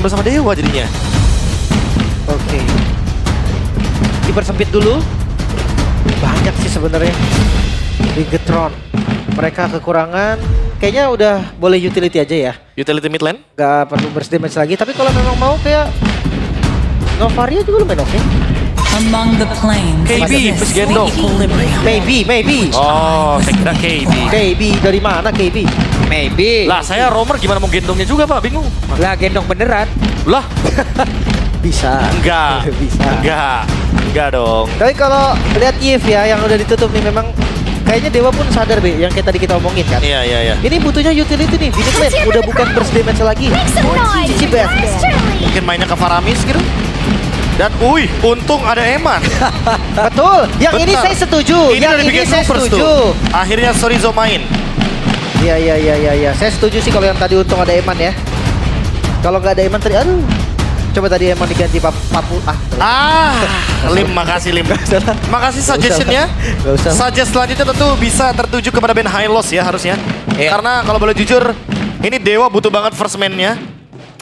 bersama Dewa jadinya. Oke. Dipersempit dulu. Banyak sih sebenarnya. Bigetron. Mereka kekurangan. Kayaknya udah boleh utility aja ya. Utility mid lane. Gak perlu burst damage lagi. Tapi kalau memang mau kayak Novaria juga lumayan oke. Among the planes, KB, exists terus gendong. equilibrium. Maybe. Oh, saya kira KB. KB dari mana KB? Maybe. Lah, saya roamer gimana mau gendongnya juga, Pak? Bingung. Lah gendong beneran. Lah, Bisa. enggak. Bisa. Enggak dong. Tapi kalau lihat Yves ya yang udah ditutup nih memang kayaknya Dewa pun sadar Be yang kayak tadi kita omongin kan. Iya. Ini butuhnya utility nih. Ini claim udah bukan burst damage lagi. Cici Beth. Mungkin mainnya ke Faramis gitu. Dan untung ada Eman. Betul. Yang ini Bentar. saya setuju. Ini Yang dari ini Bigen saya Rovers setuju. tuh. Akhirnya Sorizo main. Iya. Saya setuju sih kalau yang tadi untung ada Eman ya. Kalau nggak ada Eman tadi, aduh. Coba tadi Eman diganti Papu. Lim, makasih Lim. Makasih suggestionnya. Nggak usah. Suggest selanjutnya tentu bisa tertuju kepada band Hylos ya harusnya. Iya. Karena kalau boleh jujur, ini Dewa butuh banget first man-nya.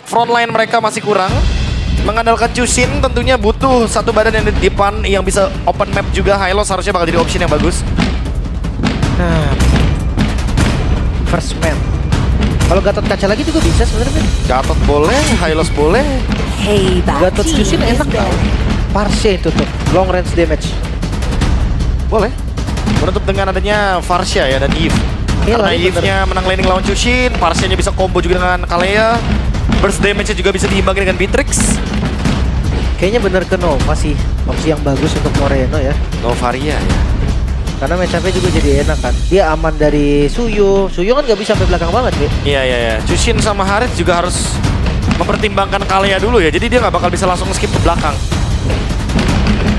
Frontline mereka masih kurang. Mengandalkan Chushin tentunya butuh satu badan yang di depan yang bisa open map juga. Hylos harusnya bakal jadi option yang bagus. Nah, first man. Kalau Gatot kaca lagi juga bisa sebenarnya. Gatot boleh, Hylos boleh. Hey, Gatot Jushin enak tau. Parse itu tuh, long range damage. Boleh. Menutup dengan adanya Farsha ya dan Eve. Iya Karena lah, ini Eve-nya menang laning lawan Chushin, Farsha-nya bisa combo juga dengan Kalea. Burst damage-nya juga bisa diimbangi dengan Beatrix. Kayaknya bener ke Nova sih, opsi yang bagus untuk Moreno ya. Novaria ya. Karena match-up-nya juga jadi enak kan. Dia aman dari Suyo. Suyo kan nggak bisa sampai belakang banget, Be. Iya. Chushin sama Harith juga harus mempertimbangkan Kalea dulu ya. Jadi dia nggak bakal bisa langsung skip ke belakang.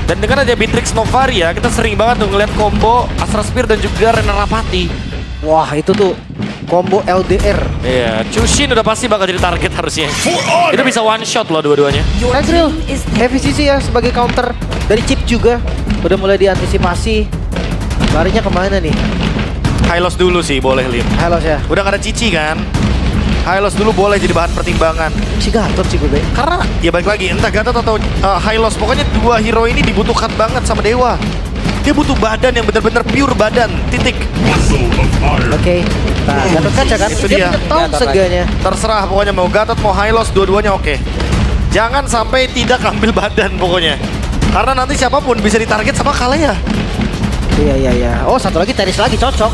Dan dengan aja Beatrix Novaria, kita sering banget tuh ngeliat combo Astra Spear dan juga Rena Rapati. Wah, itu tuh combo LDR. Iya, Chushin udah pasti bakal jadi target harusnya. Itu bisa one shot loh dua-duanya. Agril, efisiensi ya sebagai counter dari chip juga. Udah mulai diantisipasi. Larinya kemana nih? Hylos dulu sih boleh Lim. Hylos ya. Udah gak ada Cici kan? Hylos dulu boleh jadi bahan pertimbangan. Si Gatot sih gue, Be. Karena ya balik lagi, entah Gatot atau Hylos, pokoknya dua hero ini dibutuhkan banget sama Dewa. Dia butuh badan yang benar-benar pure badan, titik. Oke. Nah, Gatot kaca kan? Itu Dia dia. punya tong Gatot seganya. Terserah pokoknya mau Gatot mau Hylos dua-duanya oke. Jangan sampai tidak ambil badan pokoknya. Karena nanti siapapun bisa ditarget sama Kalea. Iya. Oh, satu lagi tenis lagi cocok.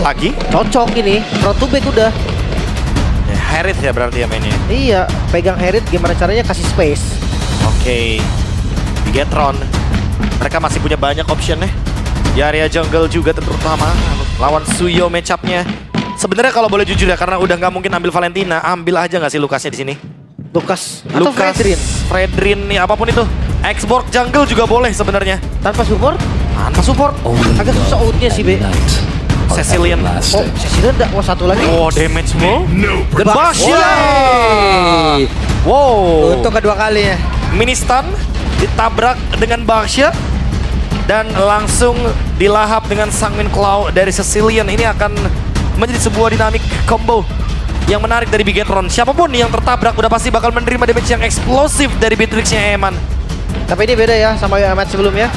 Lagi? Cocok ini. Front to back udah. Ya, Harith ya berarti ya mainnya. Iya, pegang Harith gimana caranya kasih space. Oke. Bigetron. Mereka masih punya banyak option nih. Di area jungle juga terutama lawan Suyo match-up-nya. Sebenarnya kalau boleh jujur ya, karena udah nggak mungkin ambil Valentina, ambil aja nggak sih Lukasnya di sini? Lukas atau Fredrin Fredrin ya apapun itu. Exborg jungle juga boleh sebenarnya. tanpa support Tanpa support. agak susah outnya sih, Be. Cecilian. Oh, Cecilian enggak. Oh, satu lagi. Oh, damage mo. Dan Basya. Hey. Wow. Untuk kedua kalinya. Mini stun ditabrak dengan Basya dan langsung dilahap dengan Sanguine Claw dari Cecilian. Ini akan menjadi sebuah dinamik combo yang menarik dari Bigetron. Siapapun yang tertabrak udah pasti bakal menerima damage yang eksplosif dari Beatrix-nya Eman. Tapi ini beda ya sama match sebelumnya.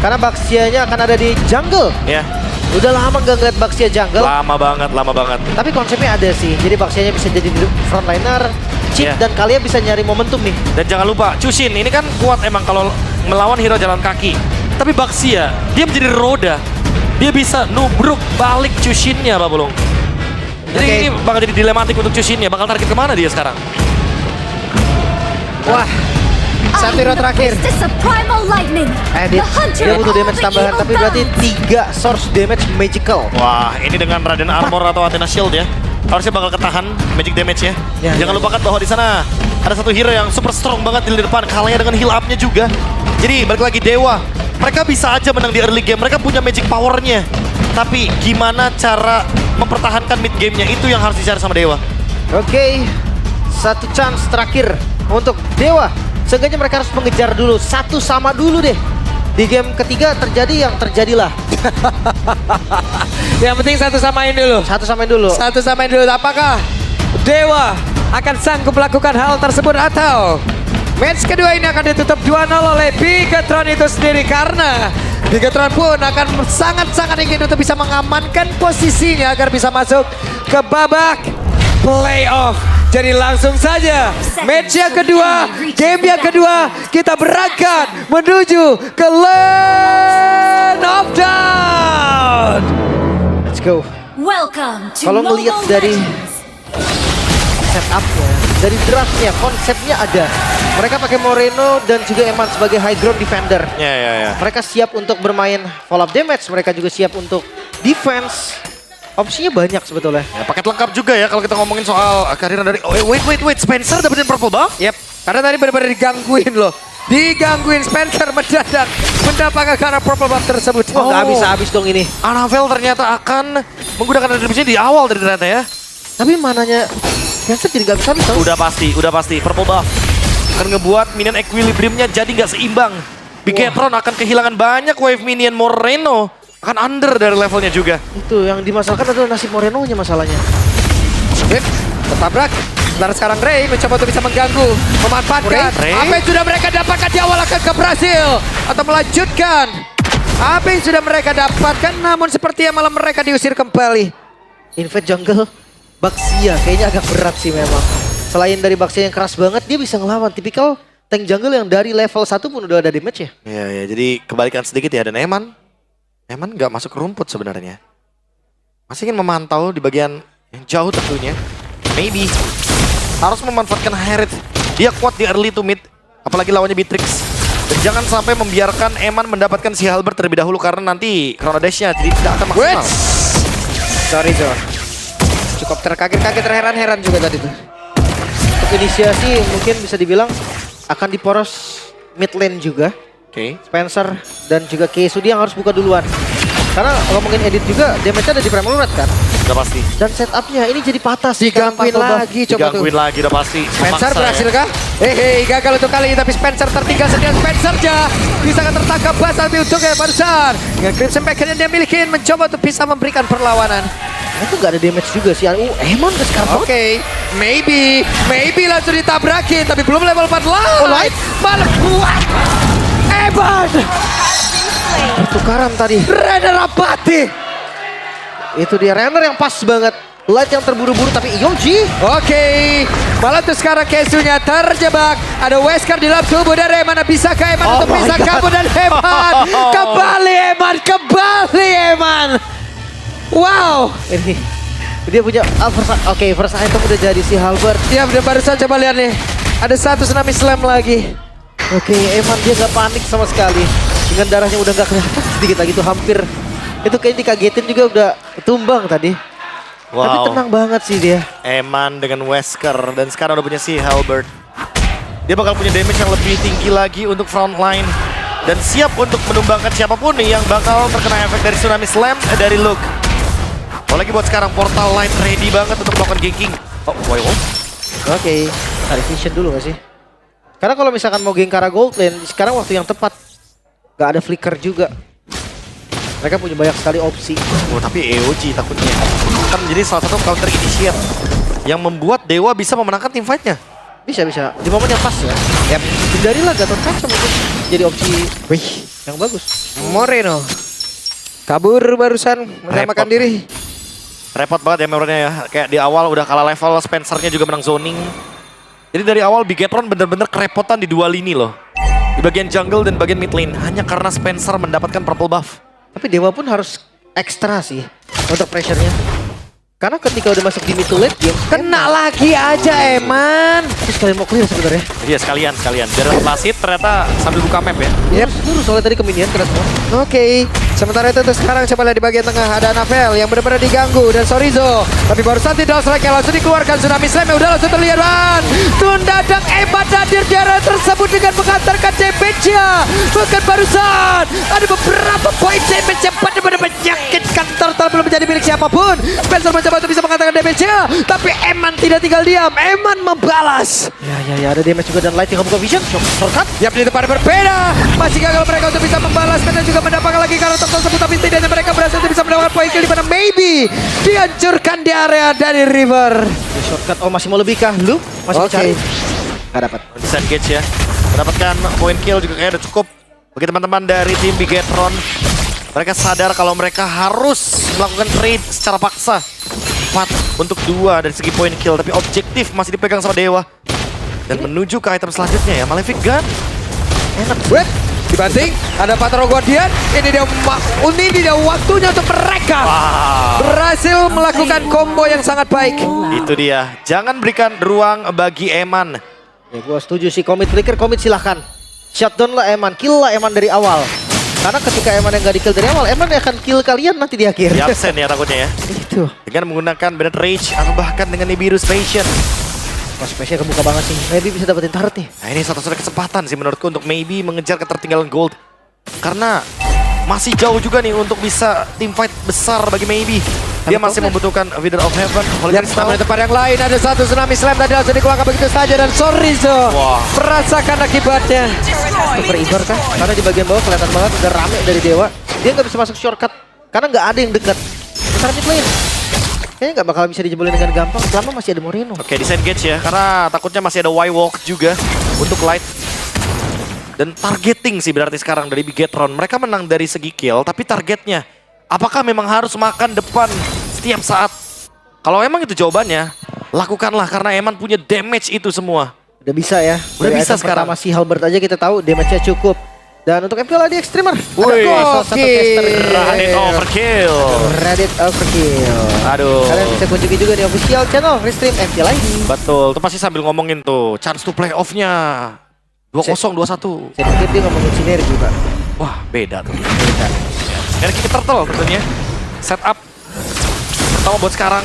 Karena Baxia-nya akan ada di jungle. Ya, Udah lama gak ngeliat Baxia jungle. lama banget. Tapi konsepnya ada sih. Jadi Baxia-nya bisa jadi frontliner, chip Iya. dan kalian bisa nyari momentum nih. Dan jangan lupa, Chushin ini kan kuat emang kalau melawan hero jalan kaki. Tapi Baxia, dia menjadi roda. Dia bisa nubruk balik Chushin-nya, Pak Bulung. Jadi Oke. ini bakal jadi dilematik untuk Chushin-nya. Bakal target kemana dia sekarang? Wah. Satu hero terakhir. Dia butuh damage tambahan. Tapi berarti 3 source damage magical. Wah, ini dengan Raden Armor atau Athena Shield ya. Harusnya bakal ketahan magic damage-nya. Ya, Jangan ya, lupakan bahwa di sana ada satu hero yang super strong banget di depan. Kalahnya dengan heal up-nya juga. Jadi balik lagi Dewa. Mereka bisa aja menang di early game. Mereka punya magic power-nya. Tapi gimana cara mempertahankan mid game-nya itu yang harus dicari sama Dewa. Oke, satu chance terakhir untuk Dewa. Seenggaknya mereka harus mengejar dulu, satu sama dulu deh. Di game ketiga terjadi yang terjadilah. Yang penting satu samain dulu. Satu samain dulu. Satu samain dulu. Apakah Dewa akan sanggup melakukan hal tersebut atau match kedua ini akan ditutup 2-0 oleh Bigetron itu sendiri karena Bigetron pun akan sangat-sangat ingin untuk bisa mengamankan posisinya agar bisa masuk ke babak playoff. Jadi langsung saja match yang kedua, game yang kedua kita berangkat menuju ke Land of Dawn. Let's go. Welcome to Kalau ngelihat Mobile dari Legends. setupnya, dari draftnya, konsepnya ada. Mereka pakai Moreno dan juga Eman sebagai high ground defender. Ya. Mereka siap untuk bermain fall of damage, mereka juga siap untuk defense. Opsinya banyak sebetulnya. Ya, paket lengkap juga ya kalau kita ngomongin soal kehadiran dari wait, Spencer dapetin purple buff? Yep, karena tadi benar-benar digangguin loh. Digangguin Spencer mendadak mendapatkan karena purple buff tersebut. Wah, nggak habis-habis dong ini. Anavel ternyata akan menggunakan retribution di awal dari ternyata ya. Tapi mananya Spencer jadi nggak habis-habis tau. Udah pasti purple buff akan ngebuat minion equilibriumnya jadi nggak seimbang. Bigetron akan kehilangan banyak wave minion. Moreno akan under dari levelnya juga. Itu yang dimasalahkan adalah nasib Moreno-nya masalahnya. Hit, tertabrak. Sementara sekarang Ray mencoba untuk bisa mengganggu, memanfaatkan Ray? apa yang sudah mereka dapatkan di awal akan ke Brasil atau melanjutkan apa yang sudah mereka dapatkan, namun sepertinya malah mereka diusir kembali. Invade jungle, Baxia kayaknya agak berat sih memang. Selain dari Baxia yang keras banget, dia bisa ngelawan tipikal tank jungle yang dari level 1 pun udah ada damage ya. Ya, jadi kebalikan sedikit ya. Dan Eman nggak masuk ke rumput sebenarnya. Masih ingin memantau di bagian yang jauh tentunya. Maybe harus memanfaatkan Herald. Dia kuat di early to mid, apalagi lawannya Beatrix. Dan jangan sampai membiarkan Eman mendapatkan si Halberd terlebih dahulu karena nanti Chrono Dash-nya jadi tidak akan maksimal. Wait, sorry Zor. Cukup terkaget-kaget, terheran-heran juga tadi tuh. Untuk inisiasi mungkin bisa dibilang akan diporos mid lane juga. Oke. Spencer dan juga Keisudi yang harus buka duluan. Karena ngomongin edit juga, damage-nya ada di Premalurat kan. Udah pasti. Dan setupnya ini jadi patah sih. Digangguin lagi, coba tuh. Digangguin lagi udah pasti. Spencer Memaksa berhasil ya. kah? Gagal untuk kali ini, tapi Spencer tertinggal sendirian. Spencer bisa tertangkap bas tapi untuknya barusan. Dengan Crimson Pack yang dia miliki mencoba untuk bisa memberikan perlawanan. Itu nggak ada damage juga sih. Eman ke sekarang. Oke, maybe langsung ditabrakin, tapi belum level 4 light. Malah kuat. Eman, Pertukaran tadi. Renner Abati. Itu dia Renner yang pas banget. Light yang terburu-buru tapi Yoji. Oke, malah tuh sekarang Kesunya terjebak. Ada Wesker di dalam tubuh dari Eman. Bisakah Eman untuk my bisa God. kabur dan Eman? Kembali Eman. Wow. Ini dia punya first item udah jadi si Halberd. Ya udah barusan coba lihat nih. Ada satu tsunami slam lagi. Oke, Eman dia nggak panik sama sekali. Dengan darahnya udah nggak kelihatan sedikit lagi tuh hampir. Itu kayaknya dikagetin juga udah tumbang tadi. Tapi tenang banget sih dia. Eman dengan Wesker dan sekarang udah punya si Halberd. Dia bakal punya damage yang lebih tinggi lagi untuk frontline. Dan siap untuk menumbangkan siapapun nih yang bakal terkena efek dari Tsunami Slam dari Luke. Apalagi buat sekarang Portal Light ready banget untuk melakukan ganking. Oh, Wolf. Oke, tarik vision dulu gak sih? Karena kalau misalkan mau geng Kara Gold Lane, sekarang waktu yang tepat. Gak ada flicker juga. Mereka punya banyak sekali opsi. Oh, tapi EOG takutnya akan menjadi salah satu counter initiate yang membuat Dewa bisa memenangkan team fight-nya. Bisa. Di momen yang pas ya. Yap. Hindarilah Gatot Kaca mungkin jadi opsi yang bagus. Moreno kabur barusan menyamakan Repot. diri. Repot banget ya memornya ya. Kayak di awal udah kalah level, Spencer-nya juga menang zoning. Jadi dari awal Bigetron bener-bener kerepotan di dua lini loh. Di bagian jungle dan bagian mid lane. Hanya karena Spencer mendapatkan purple buff. Tapi Dewa pun harus ekstra sih untuk pressure-nya. Karena ketika udah masuk di mid to late game, Kena lagi aja Eman. terus kalian mau clear sebenarnya. Iya sekalian. Biar Placid ternyata sambil buka map ya. Yep. Lurus soalnya tadi ke minion kena semua. Oke, sementara itu tuh sekarang coba lihat di bagian tengah ada Anavel yang benar-benar diganggu dan Sorizo. Tapi barusan tidak strike langsung dikeluarkan Tsunami Slam yang udah langsung terlihat. Tunda dan Eman dan hadir di area tersebut dengan mengantarkan damage-nya. Bahkan barusan ada beberapa poin damage yang benar-benar menyakitkan. Turtle belum menjadi milik siapapun. Spencer mencoba untuk bisa mengantarkan damage-nya, tapi Eman tidak tinggal diam. Eman membalas. Ya, ada damage juga dan Light yang buka vision. Shortcut. Yap, di tempat berbeda. Masih gagal mereka untuk bisa membalaskan dan juga mendapatkan lagi karakter tersebut, tapi setidaknya mereka berhasil untuk bisa mendapatkan poin kill di mana maybe dihancurkan di area dari River. Shortcut. Oh, masih mau lebih kah? Lu masih Oke. mencari? Gak dapat. Disengage ya. Mendapatkan poin kill juga kayaknya udah cukup. Bagi teman-teman dari tim Bigetron, mereka sadar kalau mereka harus melakukan trade secara paksa. 4 untuk 2 dari segi poin kill, tapi objektif masih dipegang sama Dewa. Dan menuju ke item selanjutnya ya, Malefic Gun. Enak. Wait, dibanting. Ada Patro Guardian. Ini dia waktunya untuk mereka berhasil melakukan combo yang sangat baik. Itu dia. Jangan berikan ruang bagi Eman. Ya, gue setuju sih. Commit flicker, commit silahkan. Shutdown lah Eman, kill lah Eman dari awal. Karena ketika Eman yang gak di kill dari awal, Eman akan kill kalian nanti di akhir. Di absen ya takutnya ya. Itu. Dengan menggunakan Bennett Rage atau bahkan dengan Nibiru's Passion. Wah, spesial kebuka banget sih. Maybe bisa dapetin turret nih. Nah ini satu-satunya kesempatan sih menurutku untuk maybe mengejar ketertinggalan gold. Karena masih jauh juga nih untuk bisa team fight besar bagi maybe. Dia masih membutuhkan Wither of Heaven. Lihat sama di tempat yang lain ada satu tsunami slam tadi langsung dikeluarkan begitu saja dan Sorizo merasakan akibatnya. Super Ibar kah? Karena di bagian bawah kelihatan banget udah rame dari Dewa. Dia nggak bisa masuk shortcut karena nggak ada yang dekat. Besar mid lane. Kayaknya nggak bakal bisa dijebolin dengan gampang selama masih ada Moreno. Oke, disengage ya. Karena takutnya masih ada Y-Walk juga untuk Light. Dan targeting sih berarti sekarang dari Bigetron. Mereka menang dari segi kill, tapi targetnya apakah memang harus makan depan setiap saat? Kalau emang itu jawabannya, lakukanlah karena Eman punya damage itu semua. Udah bisa ya. Udah Dari bisa item sekarang. Pertama si Halbert aja kita tahu damage-nya cukup. Dan untuk MPL di Extremer. Wih, Salah satu caster Reddit overkill. Reddit overkill. Aduh. Kalian bisa kunjungi juga di official channel Restream MPL ID. Betul, itu pasti sambil ngomongin tuh chance to play off-nya 2-0, 2-1. Saya pikir dia ngomongin sinergi, Pak. Wah, beda tuh. Beda. Dari Kick Turtle tentunya. Setup pertama buat sekarang.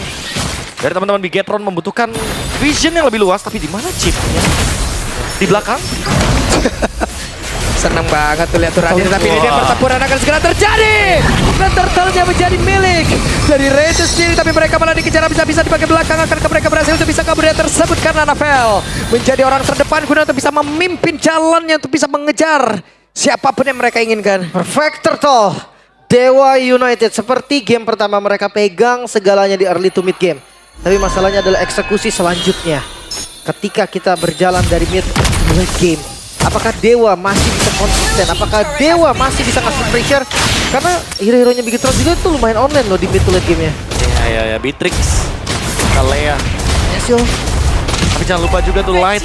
Dari teman-teman Bigetron membutuhkan vision yang lebih luas, tapi di mana chipnya? Di belakang? Senang banget tuh lihat tuh Raden, tapi ini dia pertempuran akan segera terjadi. Dan turtle-nya menjadi milik dari Raiden sendiri, tapi mereka malah dikejar bisa-bisa di bagian belakang. Akankah mereka berhasil untuk bisa kabur dari tersebut karena Navel menjadi orang terdepan guna untuk bisa memimpin jalannya untuk bisa mengejar siapapun yang mereka inginkan. Perfect Turtle. Dewa United seperti game pertama mereka pegang segalanya di early to mid game. Tapi masalahnya adalah eksekusi selanjutnya. Ketika kita berjalan dari mid to late game. Apakah Dewa masih bisa konsisten? Apakah Dewa masih bisa ngasih pressure? Karena hero-heronya Bigetron juga itu lumayan online loh di mid to late game-nya. Ya, Beatrix, Kalea. Hasil. Tapi jangan lupa juga tuh Light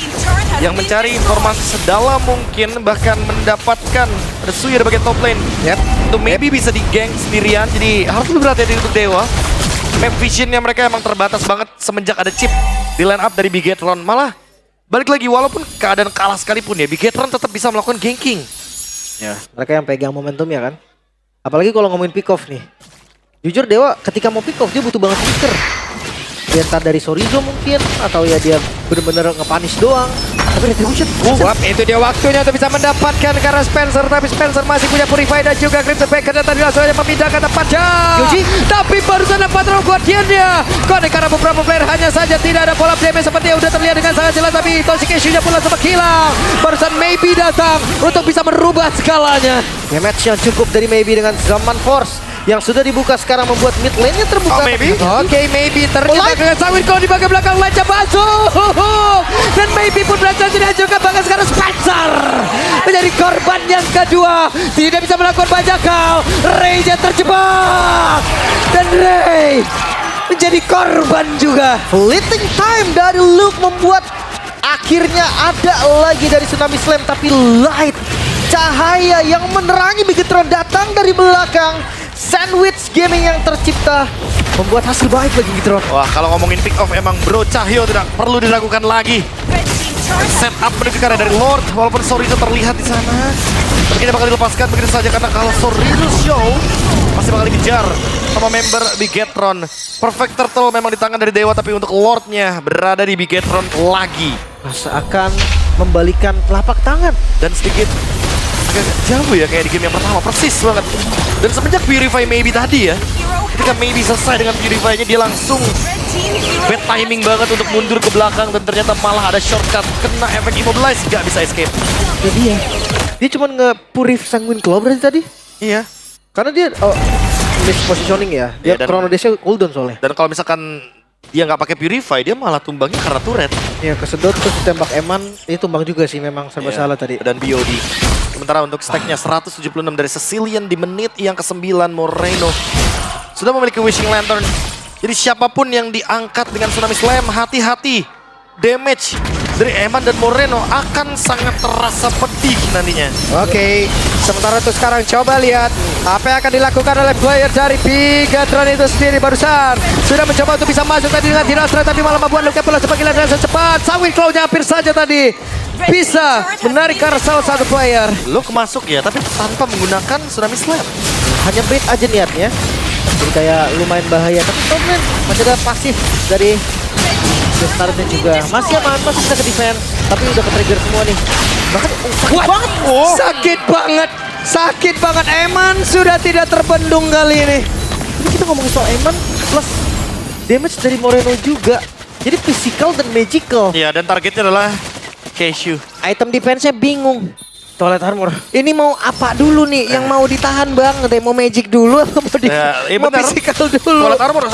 yang mencari informasi sedalam mungkin, bahkan mendapatkan Resui di bagian top lane. Yep. Itu maybe bisa di-gank sendirian, jadi harus lebih berhati-hati untuk Dewa. Map visionnya mereka emang terbatas banget semenjak ada chip di line up dari Bigetron. Malah balik lagi, walaupun keadaan kalah sekalipun ya, Bigetron tetap bisa melakukan ganking. Ya, mereka yang pegang momentum ya kan. Apalagi kalau ngomongin pick off nih. Jujur Dewa ketika mau pick off dia butuh banget flicker. Dia entah dari Sorizo mungkin, atau ya dia bener-bener nge-punish doang. Tapi Retribution. Wap, itu dia waktunya untuk bisa mendapatkan karena Spencer, tapi Spencer masih punya Purify dan juga Crimson Baker dan tadi langsung aja memindahkan tempatnya. Yoji. Tapi barusan ada Patron Guardian-nya. Konek karena beberapa player hanya saja tidak ada pola damage seperti yang udah terlihat dengan sangat jelas, tapi Toshikeshu-nya pula sempat hilang. Barusan Maybe datang untuk bisa merubah skalanya. Damage yang cukup dari Maybe dengan Zaman Force yang sudah dibuka sekarang membuat mid lane-nya terbuka. Oh, Maybe? Oke, Maybe ternyata dengan Sawin kalau di bagian belakang Laca masuk. Dan Maybe pun berhasil dihancurkan, bahkan sekarang Spencer menjadi korban yang kedua. Tidak bisa melakukan banyak hal. Ray-nya terjebak. Dan Ray menjadi korban juga. Fleeting time dari Luke membuat akhirnya ada lagi dari Tsunami Slam, tapi Light, cahaya yang menerangi Bigetron datang dari belakang. Sandwich gaming yang tercipta membuat hasil baik bagi Bigetron. Wah, kalau ngomongin pick off emang Bro Cahyo tidak perlu diragukan lagi. Set up menuju ke arah dari Lord, walaupun Sorizo terlihat di sana. Tapi kita bakal dilepaskan begitu saja karena kalau Sorizo show masih bakal dikejar sama member Bigetron. Perfect Turtle memang di tangan dari Dewa, tapi untuk Lordnya berada di Bigetron lagi. Seakan membalikan telapak tangan. Dan sedikit agak jauh ya kayak di game yang pertama, persis banget. Dan semenjak Purify Maybe tadi ya, ketika Maybe selesai dengan Purify-nya, dia langsung bad timing banget untuk mundur ke belakang dan ternyata malah ada shortcut, kena efek immobilize, gak bisa escape. Jadi ya, dia cuma nge-purif Sanguine Claw berarti tadi. Iya. Karena dia mispositioning ya. Iya, Dia dan- Chrono Dash-nya cooldown soalnya. Dan kalau misalkan dia nggak pakai Purify, dia malah tumbangnya karena turret. Ya kesedot terus ditembak Eman, itu tumbang juga sih memang serba Iya. salah tadi. Dan BOD. Sementara untuk stacknya 176 dari Sicilian di menit yang ke-9, Moreno sudah memiliki Wishing Lantern. Jadi siapapun yang diangkat dengan Tsunami Slam, hati-hati. Damage dari Eman dan Moreno akan sangat terasa pedih nantinya. Oke, sementara itu sekarang coba lihat apa yang akan dilakukan oleh player dari Bigatron itu sendiri barusan. Sudah mencoba untuk bisa masuk tadi dengan Dirastra, tapi malah membuat Luka Pula sebagai dengan secepat. Sanguine Claw-nya hampir saja tadi bisa menarik ke arah salah satu player. Luke masuk ya, tapi tanpa menggunakan Tsunami Slam. Hanya bait aja niatnya. Jadi kayak lumayan bahaya. Tapi Tomlin masih ada pasif dari Startnya juga. Masih aman, masih bisa ke defense. Tapi udah ke-trigger semua nih. Bahkan sakit banget. Sakit banget, sakit banget. Eman sudah tidak terbendung kali ini. Ini kita ngomongin soal Eman plus damage dari Moreno juga. Jadi physical dan magical. Ya, dan targetnya adalah Cashew. Item defense-nya bingung. Toilet armor. Ini mau apa dulu nih yang mau ditahan banget? Mau magic dulu atau mau, mau benar. physical dulu? Toilet armor.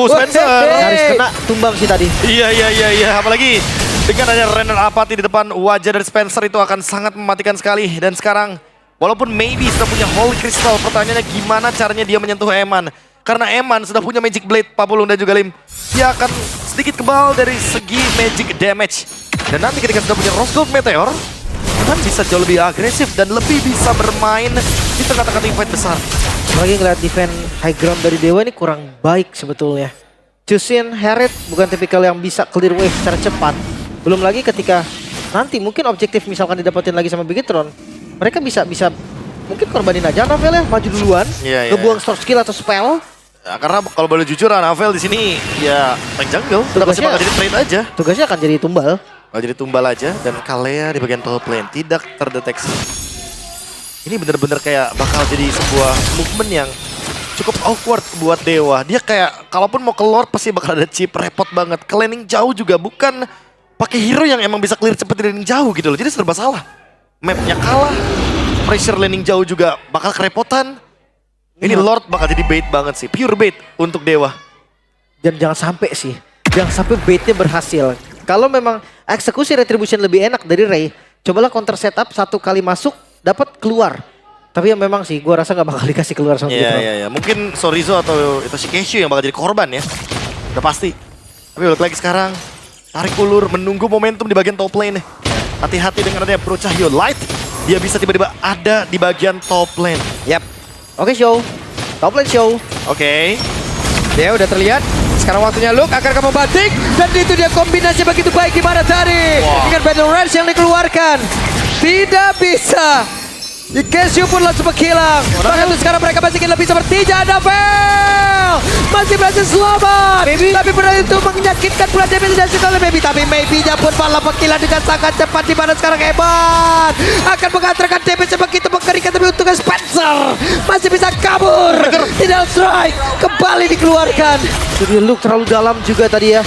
Spencer. Nyaris kena tumbang sih tadi. Iya. Apalagi dengan ada Renner Apathy di depan wajah dari Spencer itu akan sangat mematikan sekali. Dan sekarang, walaupun Maybe sudah punya Holy Crystal, pertanyaannya gimana caranya dia menyentuh Eman. Karena Eman sudah punya Magic Blade, Papulung dan juga Lim. Dia akan sedikit kebal dari segi Magic Damage. Dan nanti ketika sudah punya Rose Gold Meteor, Eman bisa jauh lebih agresif dan lebih bisa bermain di tengah-tengah teamfight besar. Lagi ngeliat defense high ground dari Dewa ini kurang baik sebetulnya. Chusin, Herod bukan tipikal yang bisa clear wave secara cepat. Belum lagi ketika nanti mungkin objektif misalkan didapetin lagi sama Bigetron, mereka bisa mungkin korbanin aja Novel ya, maju duluan, Iya. ngebuang store skill atau spell. Ya, karena kalau boleh jujur, Anavel di sini ya tank jungle. Udah pasti bakal jadi trade aja. Tugasnya akan jadi tumbal. Bakal jadi tumbal aja. Dan Kalea di bagian top lane tidak terdeteksi. Ini bener-bener kayak bakal jadi sebuah movement yang cukup awkward buat Dewa. Dia kayak kalaupun mau ke Lord pasti bakal ada chip, repot banget. Ke laning jauh juga bukan pakai hero yang emang bisa clear cepet di laning jauh gitu loh. Jadi serba salah. Mapnya kalah, pressure laning jauh juga bakal kerepotan. Ini Lord bakal jadi bait banget sih, pure bait untuk Dewa. Dan jangan sampai sih, jangan sampai baitnya berhasil. Kalau memang eksekusi retribution lebih enak dari Ray, cobalah counter setup satu kali masuk, dapat keluar. Tapi yang memang sih, gua rasa nggak bakal dikasih keluar sama Bigetron. Iya. Mungkin Sorizo atau itu Cashew yang bakal jadi korban ya. Udah pasti. Tapi balik lagi sekarang, tarik ulur, menunggu momentum di bagian top lane nih. Hati-hati dengan adanya Bro Cahyo Light. Dia bisa tiba-tiba ada di bagian top lane. Yap, Oke show, top lane show. Oke. dia udah terlihat. Sekarang waktunya Luke akan kamu batik. Dan itu dia kombinasi begitu baik gimana tadi. Dengan Battle Rage yang dikeluarkan. Tidak bisa. Cashew pun langsung menghilang. Bahkan itu sekarang mereka masih ingin lebih seperti Jadavel. Masih berhasil selamat. Tapi benar itu menyakitkan pula damage dan sekali Maybe. Tapi Maybe-nya pun malah menghilang dengan sangat cepat. Di mana sekarang hebat. Akan mengantarkan damage begitu mengerikan. Tapi untungnya Spencer masih bisa kabur. Tidak strike. Kembali dikeluarkan. Jadi Luke terlalu dalam juga tadi ya.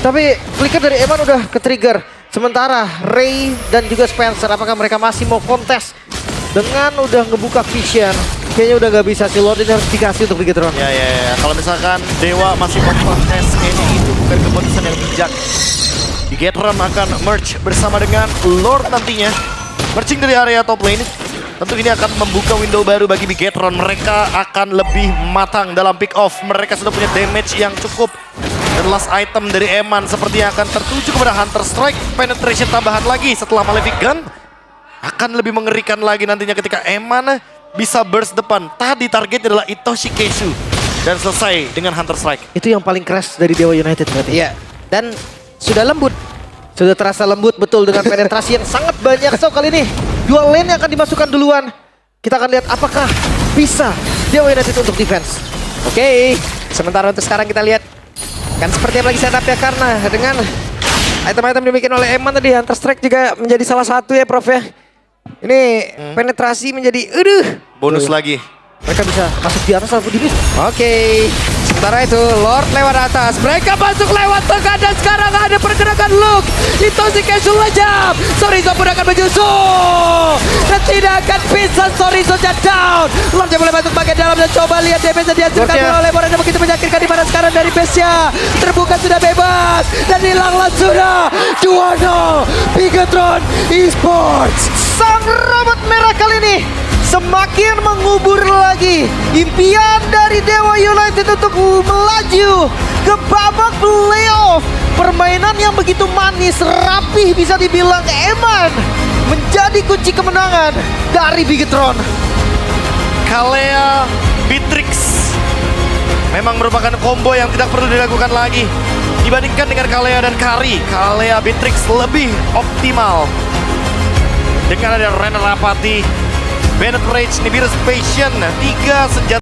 Tapi flicker dari Eman udah ke-trigger. Sementara Ray dan juga Spencer, apakah mereka masih mau kontes? Dengan udah ngebuka vision, kayaknya udah gak bisa, si Lord ini harus dikasih untuk Bigetron. Ya. Kalau misalkan Dewa masih mau kontes, kayaknya itu bukan keputusan yang bijak. Bigetron akan merge bersama dengan Lord nantinya. Merging dari area top lane. Tentu ini akan membuka window baru bagi Bigetron. Mereka akan lebih matang dalam pick off. Mereka sudah punya damage yang cukup. Dan last item dari Eman sepertinya akan tertuju kepada Hunter Strike. Penetration tambahan lagi setelah Malefic Gun. Akan lebih mengerikan lagi nantinya ketika Eman bisa burst depan. Tadi targetnya adalah Itoshi Cashew. Dan selesai dengan Hunter Strike. Itu yang paling keras dari Dewa United berarti. Iya. Dan sudah lembut. Sudah terasa lembut betul dengan penetrasi yang sangat banyak. So kali ini dua lane yang akan dimasukkan duluan. Kita akan lihat apakah bisa Dewa United untuk defense. Oke. Sementara untuk sekarang kita lihat. Kan seperti apa lagi setup ya. Karena dengan Item-item dibikin oleh Eman tadi, Hunter Strike juga menjadi salah satu ya Prof ya. Ini penetrasi menjadi, Bonus lagi. Mereka bisa masuk di atas ataupun di mid. Oke, sementara itu Lord lewat atas, mereka masuk lewat tengah dan sekarang ada pergerakan Luke. Intoxication lejam, Sorizo pun akan menyusul dan tidak akan bisa. Sorizo down. Lord yang boleh masuk bagian dalam dan coba lihat damage yang dihasilkan Lordnya. oleh Lebron yang begitu menyakitkan di mana sekarang dari base-nya. Terbuka sudah bebas dan hilanglah sudah 2-0 Bigetron Esports. Sang robot merah kali ini semakin mengubur lagi impian dari Dewa United untuk melaju ke babak playoff. Permainan yang begitu manis, rapih bisa dibilang Eman menjadi kunci kemenangan dari Bigetron. Kalea Beatrix memang merupakan combo yang tidak perlu dilakukan lagi dibandingkan dengan Kalea dan Kari. Kalea Beatrix lebih optimal dengan ada Renner Rapati, Bennett Rage, Nibiru's Passion, 3 senjata